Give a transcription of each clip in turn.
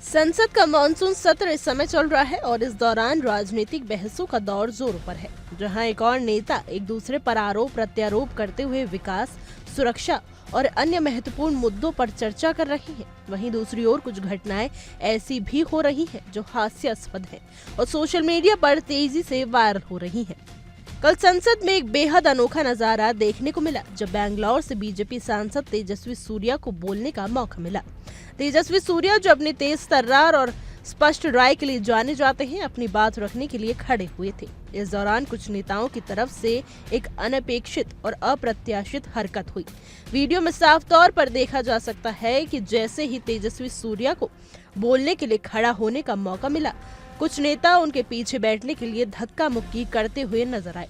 संसद का मानसून सत्र इस समय चल रहा है और इस दौरान राजनीतिक बहसों का दौर जोरों पर है, जहां एक और नेता एक दूसरे पर आरोप प्रत्यारोप करते हुए विकास, सुरक्षा और अन्य महत्वपूर्ण मुद्दों पर चर्चा कर रहे हैं। वहीं दूसरी ओर कुछ घटनाएं ऐसी भी हो रही हैं जो हास्यास्पद हैं और सोशल मीडिया पर तेजी से वायरल हो रही हैं। कल संसद में एक बेहद अनोखा नजारा देखने को मिला जब बैंगलोर से बीजेपी सांसद तेजस्वी सूर्या को बोलने का मौका मिला। तेजस्वी सूर्या, जो अपनी तेज तर्रार और स्पष्ट राय के लिए जाने जाते हैं, अपनी बात रखने के लिए खड़े हुए थे। इस दौरान कुछ नेताओं की तरफ से एक अनपेक्षित और अप्रत्याशित हरकत हुई। वीडियो में साफ तौर पर देखा जा सकता है कि जैसे ही तेजस्वी सूर्या को बोलने के लिए खड़ा होने का मौका मिला, कुछ नेता उनके पीछे बैठने के लिए धक्का मुक्की करते हुए नजर आए।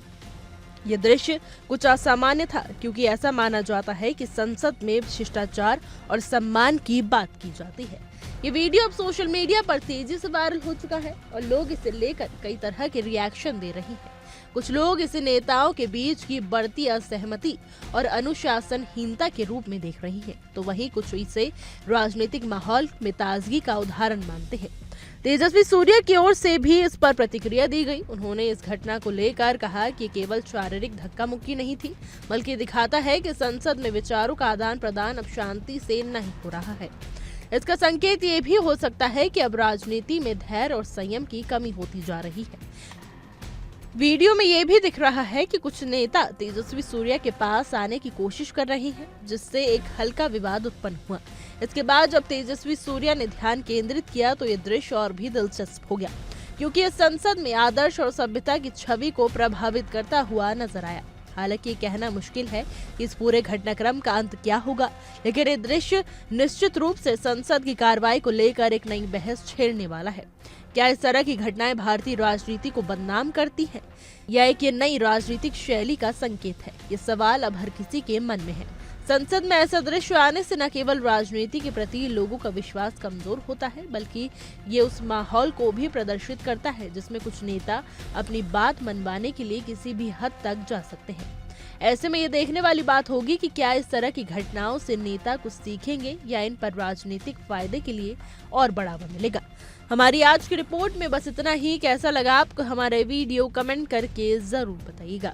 ये दृश्य कुछ असामान्य था, क्योंकि ऐसा माना जाता है कि संसद में शिष्टाचार और सम्मान की बात की जाती है। ये वीडियो अब सोशल मीडिया पर तेजी से वायरल हो चुका है और लोग इसे लेकर कई तरह के रिएक्शन दे रहे हैं। कुछ लोग इसे नेताओं के बीच की बढ़ती असहमति और अनुशासनहीनता के रूप में देख रहे हैं, तो वहीं कुछ इसे राजनीतिक माहौल में ताजगी का उदाहरण मानते हैं। तेजस्वी सूर्या की ओर से भी इस पर प्रतिक्रिया दी गई। उन्होंने इस घटना को लेकर कहा कि केवल शारीरिक धक्का मुक्की नहीं थी, बल्कि दिखाता है कि संसद में विचारों का आदान प्रदान अब शांति से नहीं हो रहा है। इसका संकेत ये भी हो सकता है कि अब राजनीति में धैर्य और संयम की कमी होती जा रही है। वीडियो में ये भी दिख रहा है कि कुछ नेता तेजस्वी सूर्या के पास आने की कोशिश कर रहे हैं, जिससे एक हल्का विवाद उत्पन्न हुआ। इसके बाद जब तेजस्वी सूर्या ने ध्यान केंद्रित किया तो ये दृश्य और भी दिलचस्प हो गया, क्योंकि इस संसद में आदर्श और सभ्यता की छवि को प्रभावित करता हुआ नजर आया। हालांकि कहना मुश्किल है कि इस पूरे घटनाक्रम का अंत क्या होगा, लेकिन ये दृश्य निश्चित रूप से संसद की कार्रवाई को लेकर एक नई बहस छेड़ने वाला है। क्या इस तरह की घटनाएं भारतीय राजनीति को बदनाम करती हैं, या एक ये नई राजनीतिक शैली का संकेत है? ये सवाल अब हर किसी के मन में है। संसद में ऐसा दृश्य आने से न केवल राजनीति के प्रति लोगों का विश्वास कमजोर होता है, बल्कि ये उस माहौल को भी प्रदर्शित करता है जिसमें कुछ नेता अपनी बात मनवाने के लिए किसी भी हद तक जा सकते हैं। ऐसे में ये देखने वाली बात होगी कि क्या इस तरह की घटनाओं से नेता कुछ सीखेंगे या इन पर राजनीतिक फायदे के लिए और बढ़ावा मिलेगा। हमारी आज की रिपोर्ट में बस इतना ही। कैसा लगा आपको हमारा वीडियो, कमेंट करके जरूर बताइएगा।